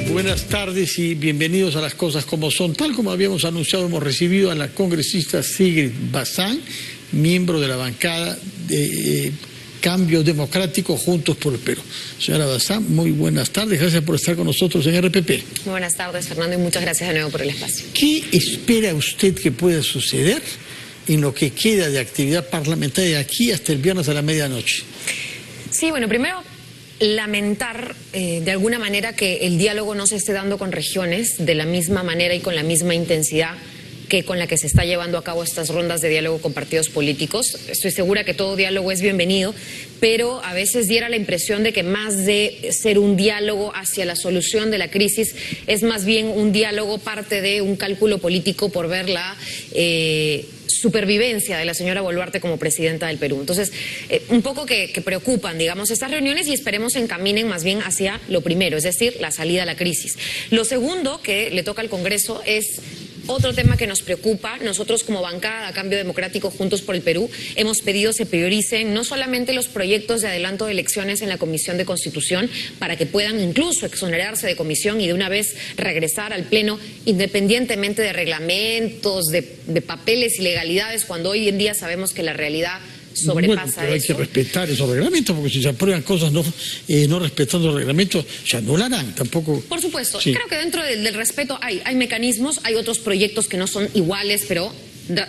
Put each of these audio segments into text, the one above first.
Buenas tardes y bienvenidos a Las Cosas Como Son. Tal como habíamos anunciado, hemos recibido a la congresista Sigrid Bazán, miembro de la bancada de Cambio Democrático Juntos por el Perú. Señora Bazán, muy buenas tardes. Gracias por estar con nosotros en RPP. Muy buenas tardes, Fernando, y muchas gracias de nuevo por el espacio. ¿Qué espera usted que pueda suceder en lo que queda de actividad parlamentaria de aquí hasta el viernes a la medianoche? Sí, bueno, primero lamentar de alguna manera que el diálogo no se esté dando con regiones de la misma manera y con la misma intensidad que con la que se está llevando a cabo estas rondas de diálogo con partidos políticos. Estoy segura que todo diálogo es bienvenido, pero a veces diera la impresión de que más de ser un diálogo hacia la solución de la crisis, es más bien un diálogo parte de un cálculo político por ver la supervivencia de la señora Boluarte como presidenta del Perú. Entonces, un poco que preocupan, digamos, estas reuniones, y esperemos encaminen más bien hacia lo primero, es decir, la salida a la crisis. Lo segundo que le toca al Congreso es otro tema que nos preocupa. Nosotros como bancada Cambio Democrático Juntos por el Perú hemos pedido se prioricen no solamente los proyectos de adelanto de elecciones en la Comisión de Constitución para que puedan incluso exonerarse de comisión y de una vez regresar al Pleno independientemente de reglamentos, de papeles y legalidades, cuando hoy en día sabemos que la realidad sobrepasa pero hay eso. que respetar esos reglamentos, porque si se aprueban cosas no respetando los reglamentos, se anularán tampoco. Por supuesto, sí. Creo que dentro del respeto hay mecanismos, hay otros proyectos que no son iguales, pero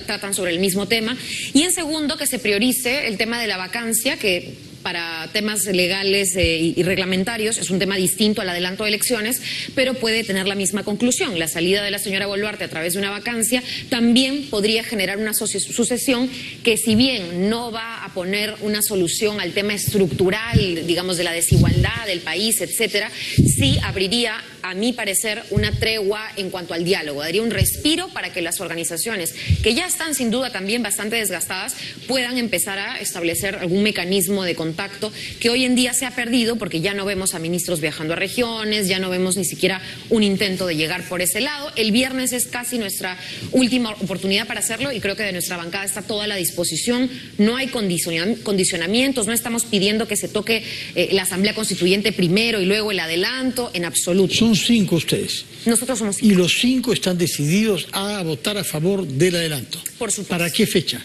tratan sobre el mismo tema. Y en segundo, que se priorice el tema de la vacancia, que para temas legales y reglamentarios es un tema distinto al adelanto de elecciones, pero puede tener la misma conclusión. La salida de la señora Boluarte a través de una vacancia también podría generar una sucesión que, si bien no va a poner una solución al tema estructural, digamos, de la desigualdad del país, etcétera, sí abriría, a mi parecer, una tregua en cuanto al diálogo. Daría un respiro para que las organizaciones, que ya están sin duda también bastante desgastadas, puedan empezar a establecer algún mecanismo de contacto que hoy en día se ha perdido, porque ya no vemos a ministros viajando a regiones, ya no vemos ni siquiera un intento de llegar por ese lado. El viernes es casi nuestra última oportunidad para hacerlo y creo que de nuestra bancada está toda la disposición. No hay condicionamientos, no estamos pidiendo que se toque la Asamblea Constituyente primero y luego el adelanto, en absoluto. Son 5 ustedes. Nosotros somos 5. Y los 5 están decididos a votar a favor del adelanto. Por supuesto. ¿Para qué fecha?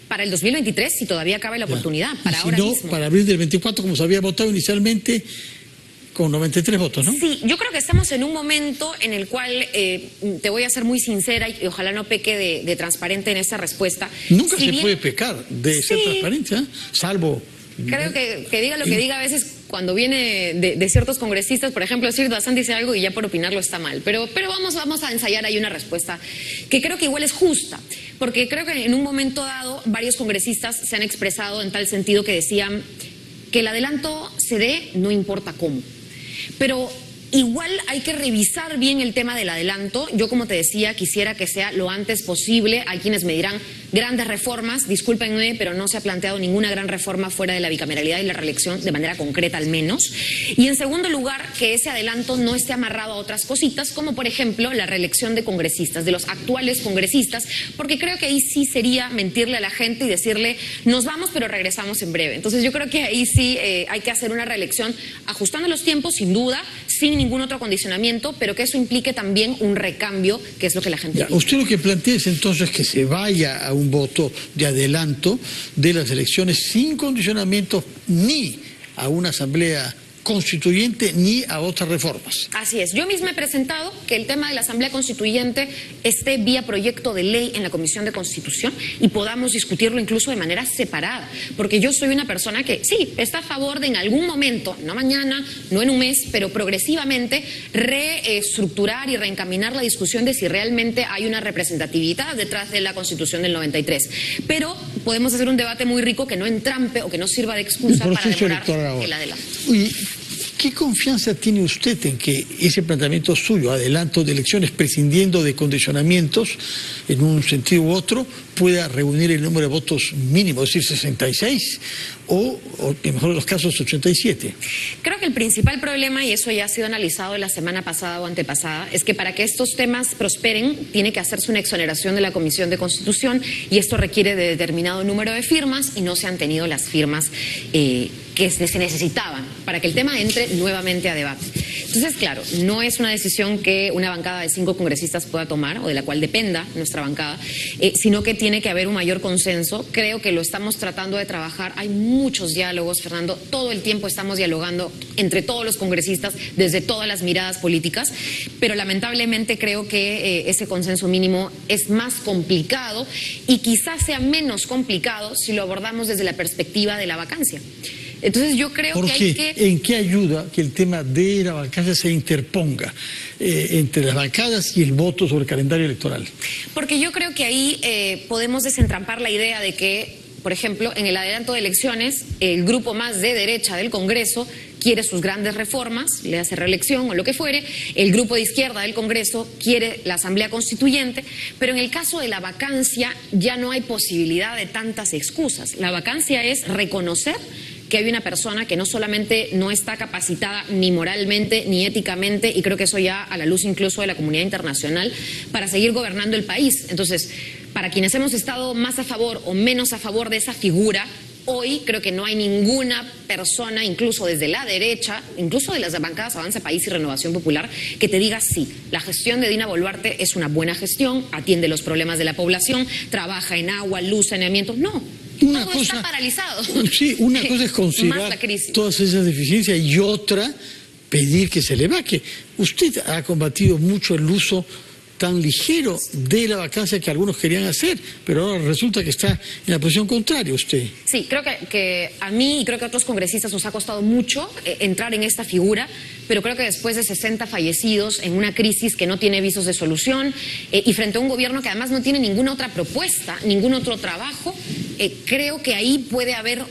Para el 2023, si todavía cabe la oportunidad, para si ahora no, mismo. Para abril del 24, como se había votado inicialmente, con 93 votos, ¿no? Sí, yo creo que estamos en un momento en el cual, te voy a ser muy sincera y ojalá no peque de transparente en esa respuesta. Nunca se puede pecar de ser transparente, ¿eh? Salvo... Creo que diga lo que diga, a veces cuando viene de ciertos congresistas, por ejemplo, Sigrid Bazán dice algo y ya por opinarlo está mal. Pero vamos a ensayar ahí una respuesta que creo que igual es justa, porque creo que en un momento dado varios congresistas se han expresado en tal sentido que decían que el adelanto se dé no importa cómo. Pero igual hay que revisar bien el tema del adelanto. Yo, como te decía, quisiera que sea lo antes posible. Hay quienes me dirán grandes reformas, discúlpenme, pero no se ha planteado ninguna gran reforma fuera de la bicameralidad y la reelección, de manera concreta al menos. Y en segundo lugar, que ese adelanto no esté amarrado a otras cositas, como por ejemplo la reelección de congresistas, de los actuales congresistas, porque creo que ahí sí sería mentirle a la gente y decirle nos vamos pero regresamos en breve. Entonces yo creo que ahí sí hay que hacer una reelección ajustando los tiempos, sin duda, sin ningún otro condicionamiento, pero que eso implique también un recambio, que es lo que la gente pide. Usted lo que plantea es entonces que se vaya a un voto de adelanto de las elecciones sin condicionamientos ni a una asamblea constituyente ni a otras reformas. Así es. Yo misma he presentado que el tema de la Asamblea Constituyente esté vía proyecto de ley en la Comisión de Constitución y podamos discutirlo incluso de manera separada, porque yo soy una persona que sí, está a favor de en algún momento, no mañana, no en un mes, pero progresivamente reestructurar y reencaminar la discusión de si realmente hay una representatividad detrás de la Constitución del 93. Pero podemos hacer un debate muy rico que no entrampe o que no sirva de excusa para demorar el adelanto. ¿Qué confianza tiene usted en que ese planteamiento suyo, adelanto de elecciones prescindiendo de condicionamientos en un sentido u otro, pueda reunir el número de votos mínimo, es decir, 66 o en mejor de los casos 87? Creo que el principal problema, y eso ya ha sido analizado la semana pasada o antepasada, es que para que estos temas prosperen tiene que hacerse una exoneración de la Comisión de Constitución y esto requiere de determinado número de firmas y no se han tenido las firmas que se necesitaban para que el tema entre nuevamente a debate. Entonces, claro, no es una decisión que una bancada de 5 congresistas pueda tomar o de la cual dependa nuestra bancada, sino que tiene que haber un mayor consenso. Creo que lo estamos tratando de trabajar. Hay muchos diálogos, Fernando. Todo el tiempo estamos dialogando entre todos los congresistas desde todas las miradas políticas, pero lamentablemente creo que ese consenso mínimo es más complicado y quizás sea menos complicado si lo abordamos desde la perspectiva de la vacancia. Entonces yo creo que hay que... ¿En qué ayuda que el tema de la vacancia se interponga entre las bancadas y el voto sobre el calendario electoral? Porque yo creo que ahí podemos desentrampar la idea de que, por ejemplo, en el adelanto de elecciones, el grupo más de derecha del Congreso quiere sus grandes reformas, le hace reelección o lo que fuere, el grupo de izquierda del Congreso quiere la Asamblea Constituyente, pero en el caso de la vacancia ya no hay posibilidad de tantas excusas. La vacancia es reconocer que hay una persona que no solamente no está capacitada ni moralmente ni éticamente, y creo que eso ya a la luz incluso de la comunidad internacional, para seguir gobernando el país. Entonces, para quienes hemos estado más a favor o menos a favor de esa figura, hoy creo que no hay ninguna persona, incluso desde la derecha, incluso de las bancadas Avanza País y Renovación Popular, que te diga sí, la gestión de Dina Boluarte es una buena gestión, atiende los problemas de la población, trabaja en agua, luz, saneamiento. No. Todo está paralizado. Sí, una cosa es considerar todas esas deficiencias y otra, pedir que se le vaque. Usted ha combatido mucho el uso tan ligero de la vacancia que algunos querían hacer, pero ahora resulta que está en la posición contraria usted. Sí, creo que a mí y creo que a otros congresistas nos ha costado mucho entrar en esta figura, pero creo que después de 60 fallecidos en una crisis que no tiene visos de solución y frente a un gobierno que además no tiene ninguna otra propuesta, ningún otro trabajo, creo que ahí puede haber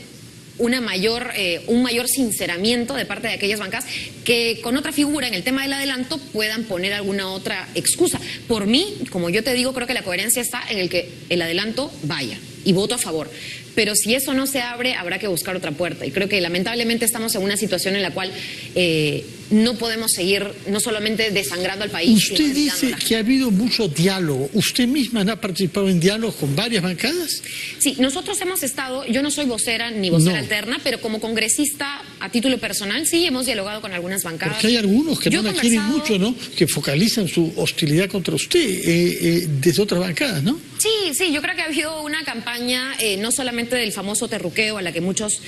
un mayor sinceramiento de parte de aquellas bancadas que con otra figura en el tema del adelanto puedan poner alguna otra excusa. Por mí, como yo te digo, creo que la coherencia está en el que el adelanto vaya y voto a favor. Pero si eso no se abre, habrá que buscar otra puerta. Y creo que lamentablemente estamos en una situación en la cual no podemos seguir no solamente desangrando al país. Usted dice que ha habido mucho diálogo. ¿Usted misma ha participado en diálogos con varias bancadas? Sí, nosotros hemos estado, yo no soy vocera ni vocera alterna, pero como congresista a título personal sí hemos dialogado con algunas bancadas. Porque hay algunos que no la quieren mucho, ¿no? Que focalizan su hostilidad contra usted desde otras bancadas, ¿no? Sí, yo creo que ha habido una campaña no solamente del famoso terruqueo a la que muchos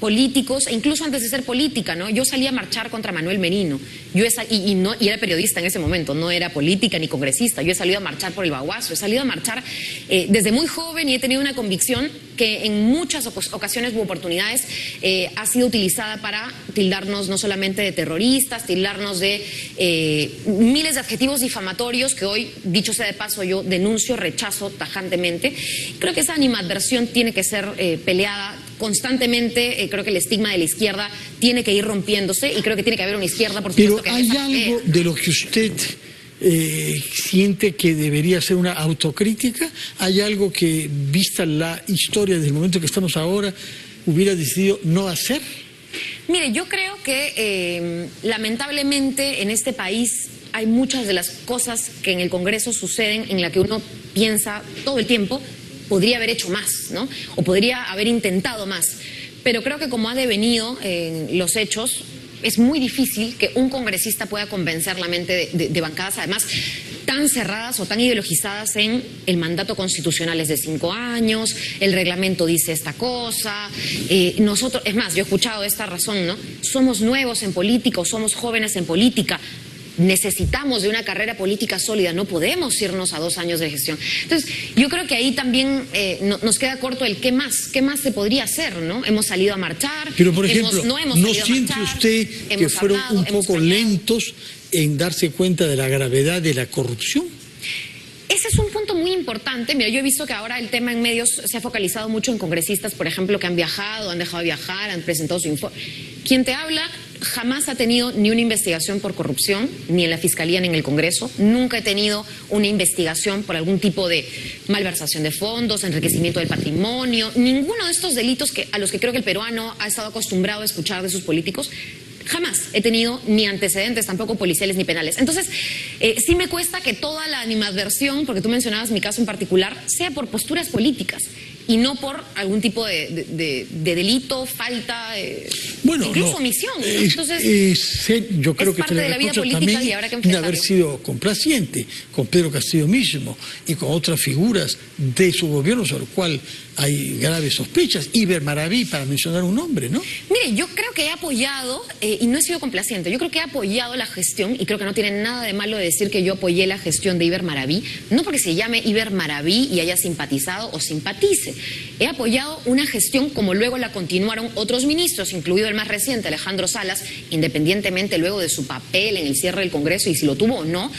políticos, e incluso antes de ser política, ¿no? Yo salí a marchar contra Manuel Merino, y era periodista en ese momento, no era política ni congresista, yo he salido a marchar por el Baguazo, he salido a marchar desde muy joven y he tenido una convicción que en muchas ocasiones u oportunidades ha sido utilizada para tildarnos no solamente de terroristas, tildarnos de miles de adjetivos difamatorios que hoy, dicho sea de paso, yo denuncio, rechazo tajantemente. Creo que esa animadversión tiene que ser peleada constantemente. Creo que el estigma de la izquierda tiene que ir rompiéndose y creo que tiene que haber una izquierda, por supuesto. Pero hay algo de lo que usted siente que debería ser una autocrítica. ¿Hay algo que, vista la historia desde el momento que estamos ahora, hubiera decidido no hacer? Mire, yo creo que lamentablemente en este país hay muchas de las cosas que en el Congreso suceden en la que uno piensa todo el tiempo podría haber hecho más, ¿no? O podría haber intentado más. Pero creo que como ha devenido en los hechos, es muy difícil que un congresista pueda convencer la mente de bancadas, además tan cerradas o tan ideologizadas en el mandato constitucional es de 5 años, el reglamento dice esta cosa, nosotros, es más, yo he escuchado esta razón, ¿no? Somos nuevos en política o somos jóvenes en política. Necesitamos de una carrera política sólida, no podemos irnos a 2 años de gestión. Entonces, yo creo que ahí también nos queda corto el qué más se podría hacer, ¿no? Hemos salido a marchar. Pero, por ejemplo, ¿no siente usted que fueron un poco lentos en darse cuenta de la gravedad de la corrupción? Ese es un punto muy importante. Mira, yo he visto que ahora el tema en medios se ha focalizado mucho en congresistas, por ejemplo, que han viajado, han dejado de viajar, han presentado su informe. Quien te habla jamás ha tenido ni una investigación por corrupción, ni en la Fiscalía ni en el Congreso. Nunca he tenido una investigación por algún tipo de malversación de fondos, enriquecimiento del patrimonio, ninguno de estos delitos a los que creo que el peruano ha estado acostumbrado a escuchar de sus políticos. Jamás he tenido ni antecedentes, tampoco policiales ni penales. Entonces, sí me cuesta que toda la animadversión, porque tú mencionabas mi caso en particular, sea por posturas políticas. y no por algún tipo de delito, falta, bueno, incluso no, omisión, ¿no? Entonces, yo creo es que parte se de le la vida reprocha política también y habrá que de enfrentarlo. haber sido complaciente con Pedro Castillo mismo y con otras figuras de su gobierno sobre el cual hay graves sospechas. Iber Maraví, para mencionar un nombre, ¿no? Mire, yo creo que he apoyado, y no he sido complaciente, yo creo que he apoyado la gestión, y creo que no tiene nada de malo de decir que yo apoyé la gestión de Iber Maraví, no porque se llame Iber Maraví y haya simpatizado o simpatice. He apoyado una gestión como luego la continuaron otros ministros, incluido el más reciente, Alejandro Salas, independientemente luego de su papel en el cierre del Congreso y si lo tuvo o no,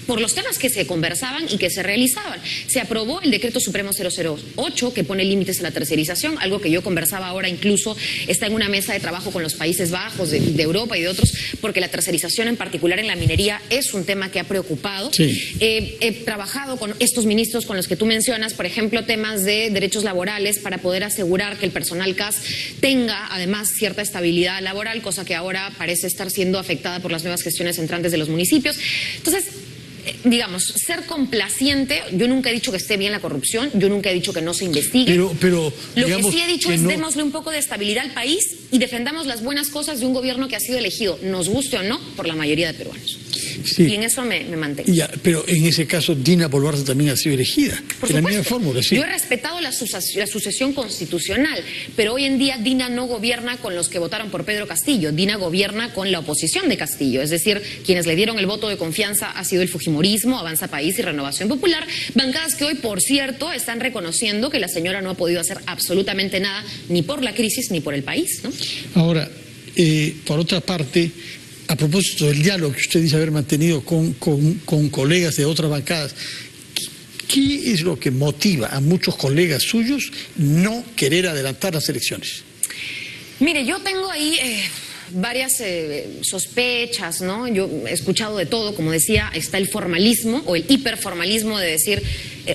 por los temas que se conversaban y que se realizaban. Se aprobó el Decreto Supremo 008 que pone límites a la tercerización, algo que yo conversaba ahora, incluso está en una mesa de trabajo con los Países Bajos de Europa y de otros, porque la tercerización en particular en la minería es un tema que ha preocupado. Sí. He trabajado con estos ministros con los que tú mencionas, por ejemplo, temas de derechos laborales para poder asegurar que el personal CAS tenga además cierta estabilidad laboral, cosa que ahora parece estar siendo afectada por las nuevas gestiones entrantes de los municipios. Entonces, digamos, ser complaciente, yo nunca he dicho que esté bien la corrupción, yo nunca he dicho que no se investigue. Pero lo digamos que sí he dicho que es no... démosle un poco de estabilidad al país y defendamos las buenas cosas de un gobierno que ha sido elegido, nos guste o no, por la mayoría de peruanos. Sí. Y en eso me mantengo. Ya, pero en ese caso Dina Boluarte también ha sido elegida. Por en la supuesto. misma fórmula, sí. Yo he respetado la sucesión constitucional, pero hoy en día Dina no gobierna con los que votaron por Pedro Castillo, Dina gobierna con la oposición de Castillo, es decir, quienes le dieron el voto de confianza ha sido el Fujimorismo, Avanza País y Renovación Popular, bancadas que hoy, por cierto, están reconociendo que la señora no ha podido hacer absolutamente nada, ni por la crisis ni por el país, ¿no? Ahora, por otra parte, a propósito del diálogo que usted dice haber mantenido con colegas de otras bancadas, ¿qué es lo que motiva a muchos colegas suyos no querer adelantar las elecciones? Mire, yo tengo ahí varias sospechas, ¿no? Yo he escuchado de todo, como decía, está el formalismo o el hiperformalismo de decir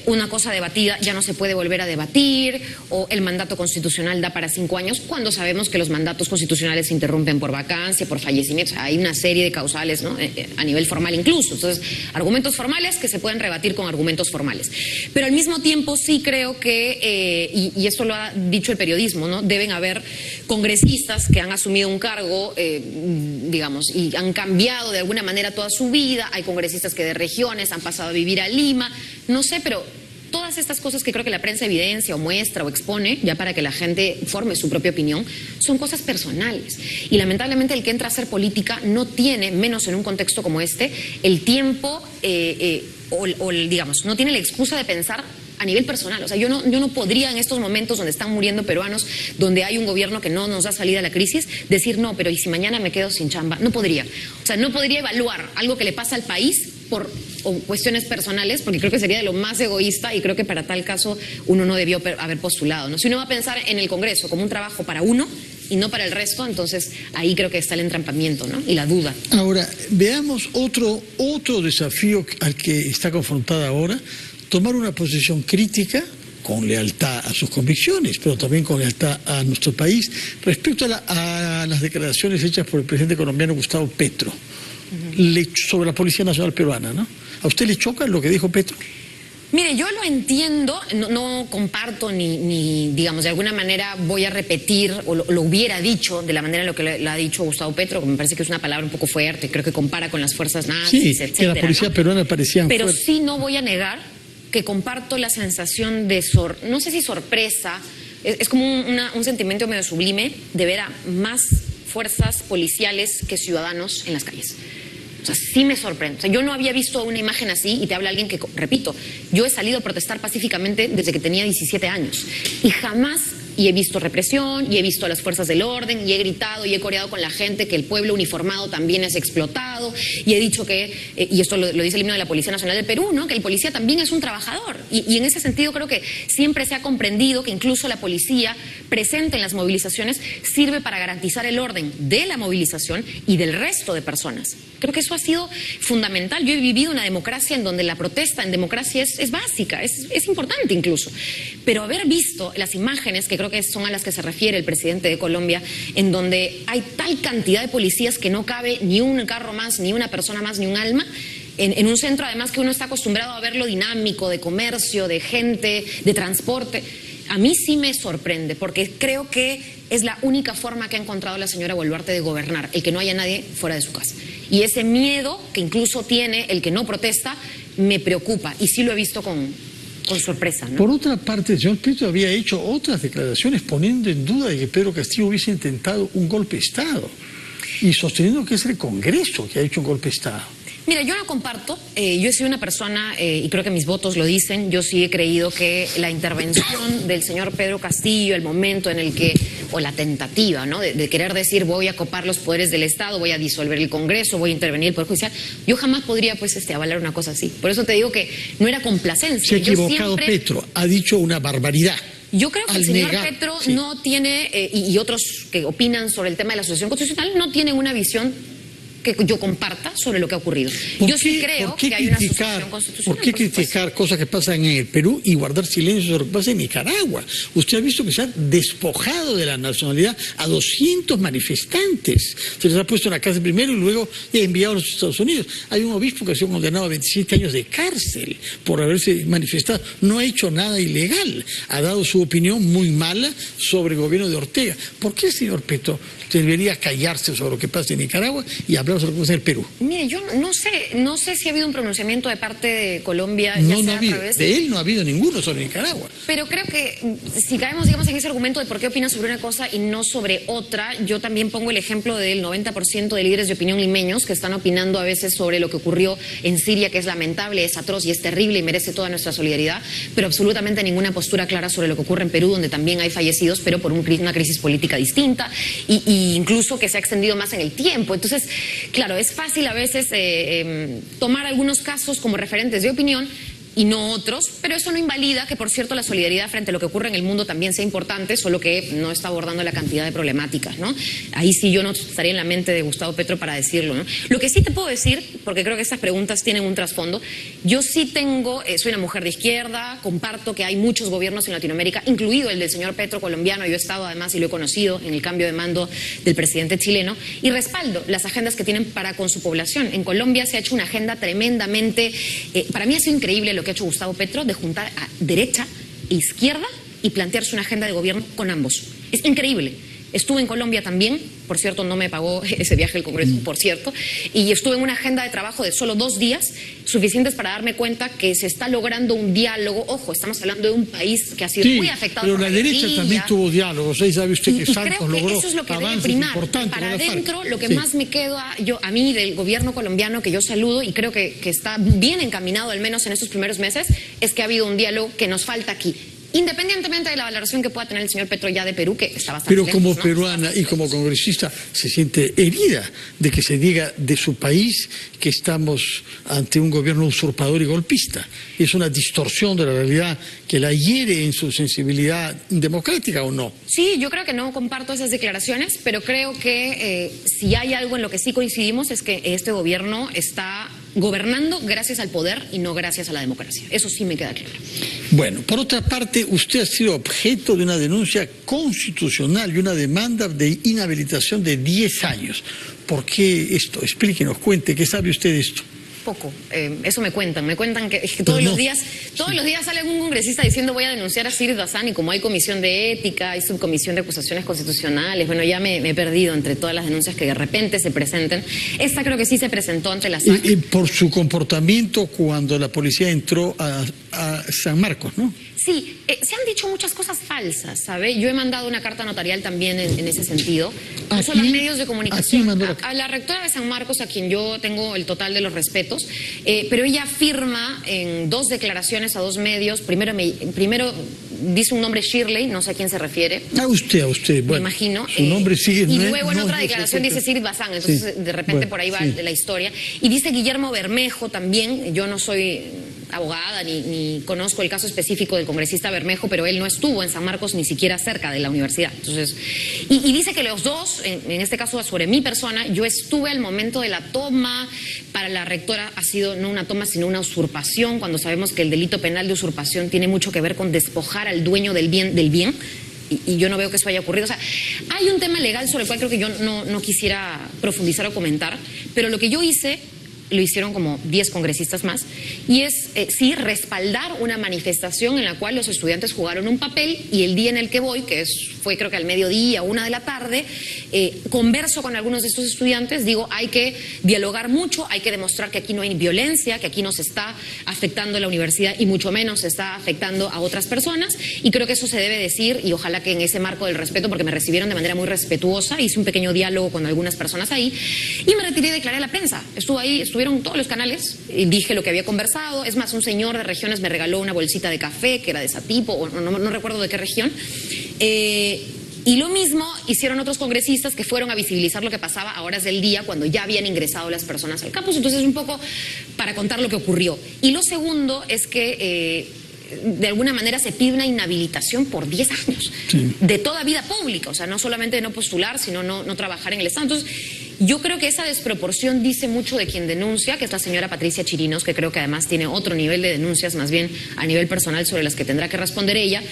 una cosa debatida ya no se puede volver a debatir, o el mandato constitucional da para 5 años, cuando sabemos que los mandatos constitucionales se interrumpen por vacancia, por fallecimiento, hay una serie de causales, ¿no? A nivel formal incluso. Entonces, argumentos formales que se pueden rebatir con argumentos formales. Pero al mismo tiempo sí creo que, y esto lo ha dicho el periodismo, ¿no? Deben haber congresistas que han asumido un cargo, digamos, y han cambiado de alguna manera toda su vida. Hay congresistas que de regiones han pasado a vivir a Lima, no sé, pero todas estas cosas que creo que la prensa evidencia o muestra o expone, ya para que la gente forme su propia opinión, son cosas personales. Y lamentablemente el que entra a hacer política no tiene, menos en un contexto como este, el tiempo digamos, no tiene la excusa de pensar a nivel personal. O sea, yo no podría en estos momentos donde están muriendo peruanos, donde hay un gobierno que no nos da salida a la crisis, decir no, pero ¿y si mañana me quedo sin chamba? No podría. O sea, no podría evaluar algo que le pasa al país por cuestiones personales, porque creo que sería de lo más egoísta y creo que para tal caso uno no debió haber postulado, ¿no? Si uno va a pensar en el Congreso como un trabajo para uno y no para el resto, entonces ahí creo que está el entrampamiento, ¿no? Y la duda. Ahora, veamos otro desafío al que está confrontada ahora, tomar una posición crítica con lealtad a sus convicciones, pero también con lealtad a nuestro país, respecto a las declaraciones hechas por el presidente colombiano Gustavo Petro sobre la Policía Nacional Peruana, ¿no? ¿A usted le choca lo que dijo Petro? Mire, yo lo entiendo, no comparto ni, digamos, de alguna manera voy a repetir o lo hubiera dicho de la manera en la que lo ha dicho Gustavo Petro, que me parece que es una palabra un poco fuerte, creo que compara con las fuerzas nazis, sí, etcétera, que la policía peruana parecía pero fuerte. sí no voy a negar que comparto la sensación de, no sé si sorpresa, es como un sentimiento medio sublime de ver a más fuerzas policiales que ciudadanos en las calles. O sea, sí me sorprende. O sea, yo no había visto una imagen así y te habla alguien que, repito, yo he salido a protestar pacíficamente desde que tenía 17 años y jamás, y he visto represión, y he visto a las fuerzas del orden, y he gritado y he coreado con la gente que el pueblo uniformado también es explotado, y he dicho que, y esto lo dice el himno de la Policía Nacional del Perú, ¿no? Que el policía también es un trabajador, y en ese sentido creo que siempre se ha comprendido que incluso la policía presente en las movilizaciones sirve para garantizar el orden de la movilización y del resto de personas. Creo que eso ha sido fundamental. Yo he vivido una democracia en donde la protesta en democracia es básica, es importante incluso. Pero haber visto las imágenes, que creo que son a las que se refiere el presidente de Colombia, en donde hay tal cantidad de policías que no cabe ni un carro más, ni una persona más, ni un alma, en un centro además que uno está acostumbrado a verlo dinámico, de comercio, de gente, de transporte. A mí sí me sorprende, porque creo que es la única forma que ha encontrado la señora Boluarte de gobernar, el que no haya nadie fuera de su casa. Y ese miedo que incluso tiene el que no protesta me preocupa, y sí lo he visto con sorpresa, ¿no? Por otra parte, el señor Petro había hecho otras declaraciones poniendo en duda de que Pedro Castillo hubiese intentado un golpe de Estado y sosteniendo que es el Congreso que ha hecho un golpe de Estado. Mira, yo no comparto, yo he sido una persona, y creo que mis votos lo dicen, yo sí he creído que la intervención del señor Pedro Castillo, el momento en el que, o la tentativa, ¿no?, de querer decir voy a copar los poderes del Estado, voy a disolver el Congreso, voy a intervenir el Poder Judicial, yo jamás podría avalar una cosa así. Por eso te digo que no era complacencia. Se ha equivocado Petro, ha dicho una barbaridad. Yo creo que el señor Petro no tiene, y otros que opinan sobre el tema de la asociación constitucional, no tienen una visión que yo comparta sobre lo que ha ocurrido. Yo sí creo que hay una asociación constitucional. ¿Por qué criticar cosas que pasan en el Perú y guardar silencio sobre lo que pasa en Nicaragua? Usted ha visto que se ha despojado de la nacionalidad a 200 manifestantes. Se les ha puesto en la cárcel primero y luego enviado a los Estados Unidos. Hay un obispo que ha sido condenado a 27 años de cárcel por haberse manifestado. No ha hecho nada ilegal. Ha dado su opinión muy mala sobre el gobierno de Ortega. ¿Por qué el señor Petro debería callarse sobre lo que pasa en Nicaragua y hablar sobre lo que pasa en el Perú? Mire, yo no sé si ha habido un pronunciamiento de parte de Colombia. No ha habido. De él no ha habido ninguno sobre Nicaragua. Pero creo que si caemos, digamos, en ese argumento de por qué opina sobre una cosa y no sobre otra, yo también pongo el ejemplo del 90% de líderes de opinión limeños que están opinando a veces sobre lo que ocurrió en Siria, que es lamentable, es atroz y es terrible y merece toda nuestra solidaridad, pero absolutamente ninguna postura clara sobre lo que ocurre en Perú, donde también hay fallecidos, pero por una crisis política distinta y incluso que se ha extendido más en el tiempo. Entonces, claro, es fácil a veces tomar algunos casos como referentes de opinión y no otros, pero eso no invalida que, por cierto, la solidaridad frente a lo que ocurre en el mundo también sea importante, solo que no está abordando la cantidad de problemáticas, ¿no? Ahí sí yo no estaría en la mente de Gustavo Petro para decirlo, ¿no? Lo que sí te puedo decir, porque creo que estas preguntas tienen un trasfondo, yo sí tengo, soy una mujer de izquierda, comparto que hay muchos gobiernos en Latinoamérica, incluido el del señor Petro colombiano, yo he estado además y lo he conocido en el cambio de mando del presidente chileno, y respaldo las agendas que tienen para con su población. En Colombia se ha hecho una agenda tremendamente, para mí ha sido increíble lo que ha hecho Gustavo Petro de juntar a derecha e izquierda y plantearse una agenda de gobierno con ambos. Es increíble. Estuve en Colombia también, por cierto, no me pagó ese viaje al Congreso, por cierto, y estuve en una agenda de trabajo de solo 2 días, suficientes para darme cuenta que se está logrando un diálogo. Ojo, estamos hablando de un país que ha sido muy afectado por la guerrilla. Pero la derecha también tuvo diálogos, ahí sabe usted que Santos logró eso es lo que debe primar. Para adentro, lo que más me queda a mí del gobierno colombiano, que yo saludo y creo que está bien encaminado, al menos en estos primeros meses, es que ha habido un diálogo que nos falta aquí. Independientemente de la valoración que pueda tener el señor Petro ya de Perú, que está bastante Pero como lejos, ¿no? peruana y como congresista se siente herida de que se diga de su país que estamos ante un gobierno usurpador y golpista. Es una distorsión de la realidad que la hiere en su sensibilidad democrática, ¿o no? Sí, yo creo que no comparto esas declaraciones, pero creo que si hay algo en lo que sí coincidimos es que este gobierno está gobernando gracias al poder y no gracias a la democracia. Eso sí me queda claro. Bueno, por otra parte, usted ha sido objeto de una denuncia constitucional y una demanda de inhabilitación de 10 años. ¿Por qué esto? Explíquenos, cuente, ¿qué sabe usted de esto? Poco, eso me cuentan que todos los días sale algún congresista diciendo voy a denunciar a Sigrid Bazán, y como hay comisión de ética, hay subcomisión de acusaciones constitucionales, bueno, ya me he perdido entre todas las denuncias que de repente se presenten. Esta creo que sí se presentó ante la SAC. Y por su comportamiento cuando la policía entró a San Marcos, ¿no? Sí, se han dicho muchas cosas falsas, ¿sabe? Yo he mandado una carta notarial también en ese sentido. No solo a medios de comunicación, a la rectora de San Marcos, a quien yo tengo el total de los respetos, pero ella afirma en 2 declaraciones a 2 medios, primero dice un nombre Shirley, no sé a quién se refiere. A usted, bueno. Me imagino. Su nombre sigue. Y luego en otra declaración dice Sigrid Bazán, entonces de repente por ahí va la historia. Y dice Guillermo Bermejo también, yo no soy abogada ni conozco el caso específico del congresista Bermejo, pero él no estuvo en San Marcos ni siquiera cerca de la universidad. Entonces, y dice que los dos, en este caso sobre mi persona, yo estuve al momento de la toma. Para la rectora ha sido no una toma sino una usurpación, cuando sabemos que el delito penal de usurpación tiene mucho que ver con despojar al dueño del bien y yo no veo que eso haya ocurrido. O sea, hay un tema legal sobre el cual creo que yo no quisiera profundizar o comentar, pero lo que yo hice lo hicieron como 10 congresistas más, y es, sí, respaldar una manifestación en la cual los estudiantes jugaron un papel, y el día en el que voy, fue creo que al mediodía, 1 de la tarde, converso con algunos de estos estudiantes, digo, hay que dialogar mucho, hay que demostrar que aquí no hay violencia, que aquí no se está afectando la universidad y mucho menos se está afectando a otras personas, y creo que eso se debe decir, y ojalá que en ese marco del respeto, porque me recibieron de manera muy respetuosa, hice un pequeño diálogo con algunas personas ahí, y me retiré y declaré a la prensa. Estuve ahí, estuvieron todos los canales, y dije lo que había conversado. Es más, un señor de regiones me regaló una bolsita de café que era de Satipo, o no recuerdo de qué región. Y lo mismo hicieron otros congresistas que fueron a visibilizar lo que pasaba a horas del día cuando ya habían ingresado las personas al campus. Entonces, un poco para contar lo que ocurrió. Y lo segundo es que de alguna manera se pide una inhabilitación por 10 años, sí, de toda vida pública, o sea, no solamente de no postular, sino no trabajar en el Estado. Entonces, yo creo que esa desproporción dice mucho de quien denuncia, que es la señora Patricia Chirinos, que creo que además tiene otro nivel de denuncias, más bien a nivel personal, sobre las que tendrá que responder ella,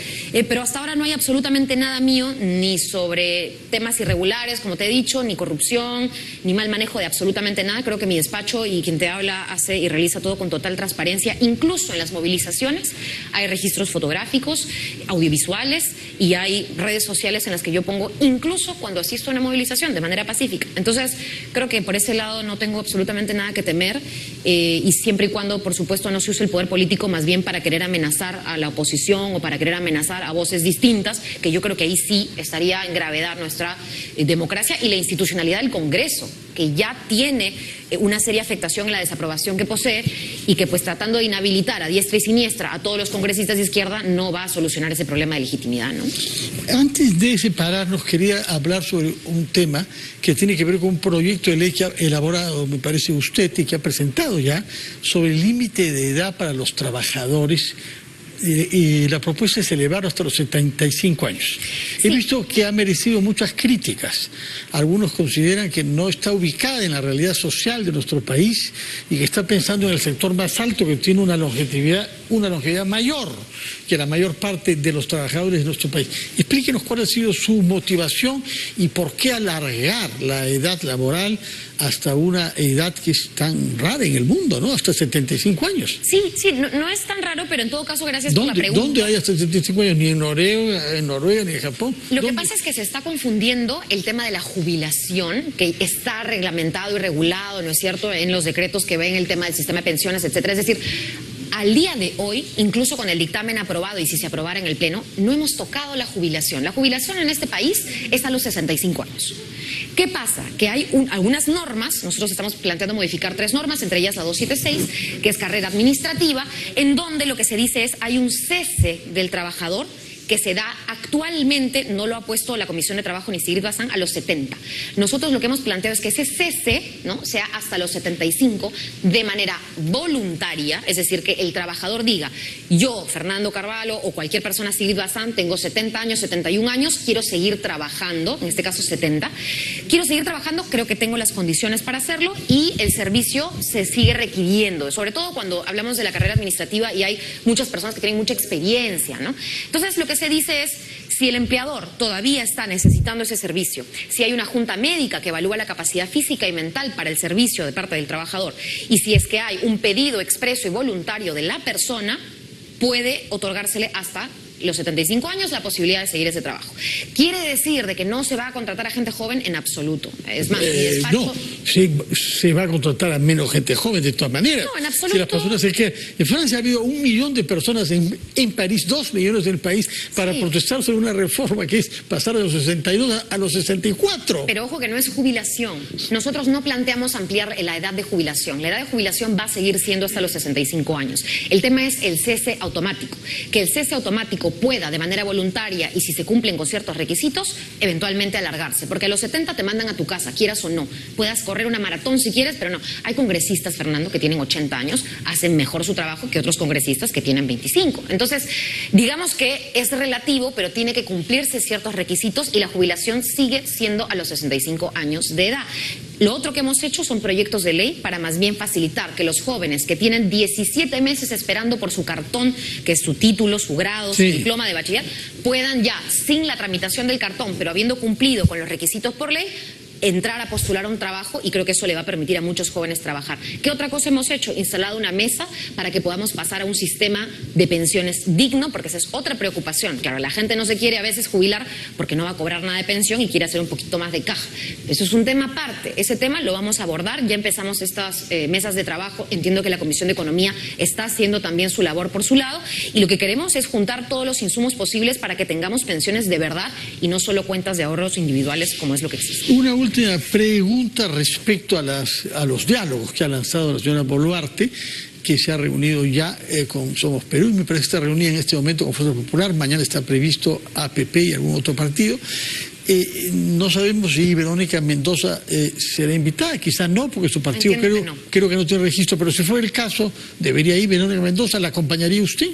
pero hasta ahora no hay absolutamente nada mío, ni sobre temas irregulares, como te he dicho, ni corrupción, ni mal manejo de absolutamente nada. Creo que mi despacho y quien te habla hace y realiza todo con total transparencia. Incluso en las movilizaciones hay registros fotográficos, audiovisuales, y hay redes sociales en las que yo pongo, incluso cuando asisto a una movilización de manera pacífica. Entonces, creo que por ese lado no tengo absolutamente nada que temer, y siempre y cuando, por supuesto, no se use el poder político más bien para querer amenazar a la oposición o para querer amenazar a voces distintas, que yo creo que ahí sí estaría en gravedad nuestra democracia y la institucionalidad del Congreso, que ya tiene una seria afectación en la desaprobación que posee, y que pues tratando de inhabilitar a diestra y siniestra a todos los congresistas de izquierda no va a solucionar ese problema de legitimidad, ¿no? Antes de separarnos, quería hablar sobre un tema que tiene que ver con un proyecto de ley que ha elaborado, me parece, usted, y que ha presentado ya, sobre el límite de edad para los trabajadores. Y la propuesta es elevarlo hasta los 75 años. Sí. He visto que ha merecido muchas críticas. Algunos consideran que no está ubicada en la realidad social de nuestro país y que está pensando en el sector más alto, que tiene una longevidad mayor que la mayor parte de los trabajadores de nuestro país. Explíquenos cuál ha sido su motivación y por qué alargar la edad laboral hasta una edad que es tan rara en el mundo, ¿no? Hasta 75 años. Sí, no es tan raro, pero en todo caso, gracias por la pregunta. ¿Dónde hay hasta 75 años? Ni en Noruega, ni en Japón. Lo que pasa es que se está confundiendo el tema de la jubilación, que está reglamentado y regulado, ¿no es cierto?, en los decretos que ven el tema del sistema de pensiones, etcétera. Es decir, al día de hoy, incluso con el dictamen aprobado y si se aprobara en el Pleno, no hemos tocado la jubilación. La jubilación en este país es a los 65 años. ¿Qué pasa? Que hay algunas normas, nosotros estamos planteando modificar 3 normas, entre ellas la 276, que es carrera administrativa, en donde lo que se dice es hay un cese del trabajador que se da actualmente, no lo ha puesto la Comisión de Trabajo ni Sigrid Bazán, a los 70. Nosotros lo que hemos planteado es que ese cese, ¿no?, sea hasta los 75 de manera voluntaria, es decir, que el trabajador diga, yo, Fernando Carvalho, o cualquier persona, Sigrid Bazán, tengo 70 años, 71 años, quiero seguir trabajando, en este caso 70, quiero seguir trabajando, creo que tengo las condiciones para hacerlo, y el servicio se sigue requiriendo, sobre todo cuando hablamos de la carrera administrativa y hay muchas personas que tienen mucha experiencia, ¿no? Entonces, lo que se dice es, si el empleador todavía está necesitando ese servicio, si hay una junta médica que evalúa la capacidad física y mental para el servicio de parte del trabajador, y si es que hay un pedido expreso y voluntario de la persona, puede otorgársele hasta los 75 años la posibilidad de seguir ese trabajo. ¿Quiere decir de que no se va a contratar a gente joven? En absoluto. Es más, mi despacho... No, se va a contratar a menos gente joven de todas maneras. No, en absoluto. Si las personas se quedan. En Francia ha habido 1 millón de personas en París, 2 millones en el país, para protestar sobre una reforma que es pasar de los 62 a los 64. Pero ojo que no es jubilación. Nosotros no planteamos ampliar la edad de jubilación. La edad de jubilación va a seguir siendo hasta los 65 años. El tema es el cese automático. Que el cese automático pueda, de manera voluntaria, y si se cumplen con ciertos requisitos, eventualmente alargarse. Porque a los 70 te mandan a tu casa, quieras o no. Puedas correr una maratón si quieres, pero no. Hay congresistas, Fernando, que tienen 80 años, hacen mejor su trabajo que otros congresistas que tienen 25. Entonces, digamos que es relativo, pero tiene que cumplirse ciertos requisitos y la jubilación sigue siendo a los 65 años de edad. Lo otro que hemos hecho son proyectos de ley para más bien facilitar que los jóvenes que tienen 17 meses esperando por su cartón, que es su título, su grado, su diploma de bachiller, puedan ya, sin la tramitación del cartón, pero habiendo cumplido con los requisitos por ley, entrar a postular a un trabajo, y creo que eso le va a permitir a muchos jóvenes trabajar. ¿Qué otra cosa hemos hecho? Instalado una mesa para que podamos pasar a un sistema de pensiones digno, porque esa es otra preocupación. Claro, la gente no se quiere a veces jubilar porque no va a cobrar nada de pensión y quiere hacer un poquito más de caja. Eso es un tema aparte. Ese tema lo vamos a abordar. Ya empezamos estas mesas de trabajo. Entiendo que la Comisión de Economía está haciendo también su labor por su lado, y lo que queremos es juntar todos los insumos posibles para que tengamos pensiones de verdad y no solo cuentas de ahorros individuales como es lo que existe. Una última pregunta respecto a los diálogos que ha lanzado la señora Boluarte, que se ha reunido ya con Somos Perú, y me parece que está reunida en este momento con Fuerza Popular. Mañana está previsto APP y algún otro partido. No sabemos si Verónica Mendoza será invitada, quizás no, porque su partido creo que no tiene registro, pero si fuera el caso, debería ir Verónica Mendoza. ¿La acompañaría usted?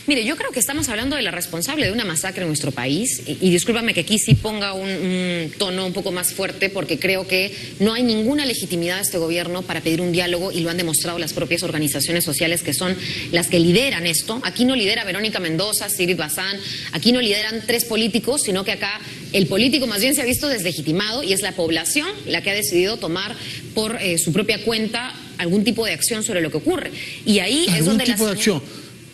Mire, yo creo que estamos hablando de la responsable de una masacre en nuestro país, y discúlpame que aquí sí ponga un tono un poco más fuerte, porque creo que no hay ninguna legitimidad de este gobierno para pedir un diálogo, y lo han demostrado las propias organizaciones sociales que son las que lideran esto. Aquí no lidera Verónica Mendoza, Sigrid Bazán, aquí no lideran 3 políticos, sino que acá el político más bien se ha visto deslegitimado, y es la población la que ha decidido tomar por su propia cuenta algún tipo de acción sobre lo que ocurre. Y ahí es donde ¿algún tipo de acción?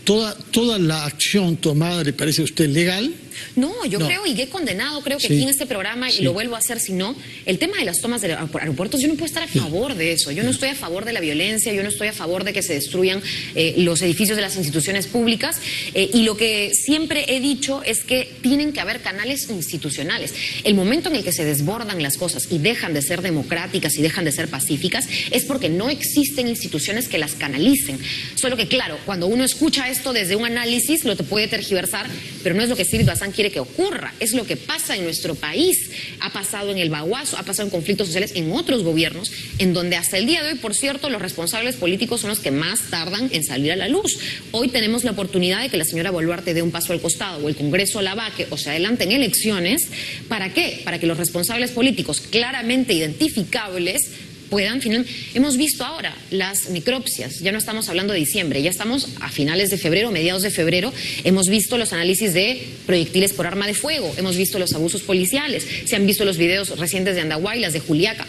¿Toda la acción tomada le parece a usted legal? No, yo creo, y he condenado, creo que aquí en este programa, y lo vuelvo a hacer si no, el tema de las tomas de aeropuertos. Yo no puedo estar a favor de eso. Yo no estoy a favor de la violencia, yo no estoy a favor de que se destruyan los edificios de las instituciones públicas, y lo que siempre he dicho es que tienen que haber canales institucionales. El momento en el que se desbordan las cosas y dejan de ser democráticas y dejan de ser pacíficas es porque no existen instituciones que las canalicen. Solo que, claro, cuando uno escucha esto desde un análisis, lo te puede tergiversar, pero no es lo que Sigrid Bazán quiere que ocurra, es lo que pasa en nuestro país. Ha pasado en el Baguazo, ha pasado en conflictos sociales en otros gobiernos, en donde hasta el día de hoy, por cierto, los responsables políticos son los que más tardan en salir a la luz. Hoy tenemos la oportunidad de que la señora Boluarte dé un paso al costado, o el Congreso la vaque, o se adelanten elecciones. ¿Para qué? Para que los responsables políticos claramente identificables puedan finalmente. Hemos visto ahora las necropsias, ya no estamos hablando de diciembre, ya estamos a finales de febrero, mediados de febrero. Hemos visto los análisis de proyectiles por arma de fuego, hemos visto los abusos policiales, se han visto los videos recientes de Andahuaylas, de Juliaca.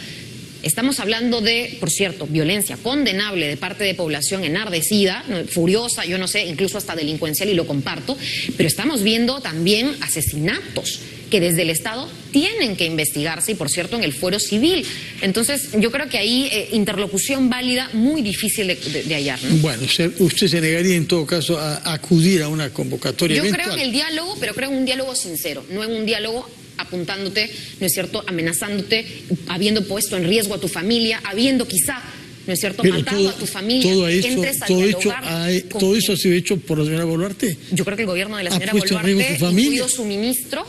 Estamos hablando de, por cierto, violencia condenable de parte de población enardecida, furiosa, yo no sé, incluso hasta delincuencial, y lo comparto, pero estamos viendo también asesinatos que desde el Estado tienen que investigarse, y por cierto en el fuero civil. Entonces yo creo que ahí interlocución válida muy difícil de hallar, ¿no? Bueno, usted se negaría en todo caso a acudir a una convocatoria eventual. Creo en el diálogo, pero creo en un diálogo sincero, no en un diálogo apuntándote, ¿no es cierto?, amenazándote, habiendo puesto en riesgo a tu familia, habiendo quizá, ¿no es cierto?, matado a tu familia. Todo eso ha sido hecho por la señora Boluarte. Yo creo que el gobierno de la señora Boluarte, incluido su ministro,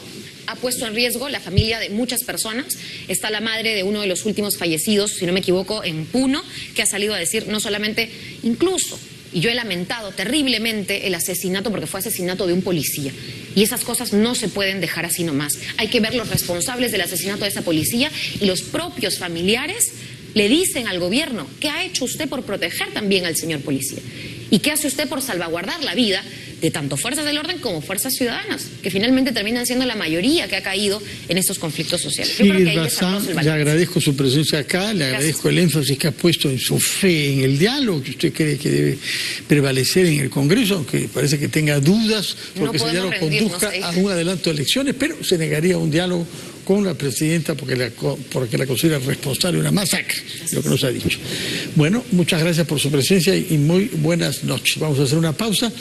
ha puesto en riesgo la familia de muchas personas. Está la madre de uno de los últimos fallecidos, si no me equivoco, en Puno, que ha salido a decir no solamente, incluso, y yo he lamentado terriblemente el asesinato, porque fue asesinato de un policía. Y esas cosas no se pueden dejar así nomás. Hay que ver los responsables del asesinato de esa policía, y los propios familiares le dicen al gobierno, ¿qué ha hecho usted por proteger también al señor policía? ¿Y qué hace usted por salvaguardar la vida de tanto fuerzas del orden como fuerzas ciudadanas, que finalmente terminan siendo la mayoría que ha caído en estos conflictos sociales? Yo creo que ahí Bazán, le agradezco su presencia acá, le agradezco el énfasis que ha puesto en su fe en el diálogo, que usted cree que debe prevalecer en el Congreso, aunque parece que tenga dudas porque ese diálogo conduzca a un adelanto de elecciones, pero se negaría a un diálogo con la presidenta porque la considera responsable de una masacre, lo que nos ha dicho. Bueno, muchas gracias por su presencia y muy buenas noches. Vamos a hacer una pausa.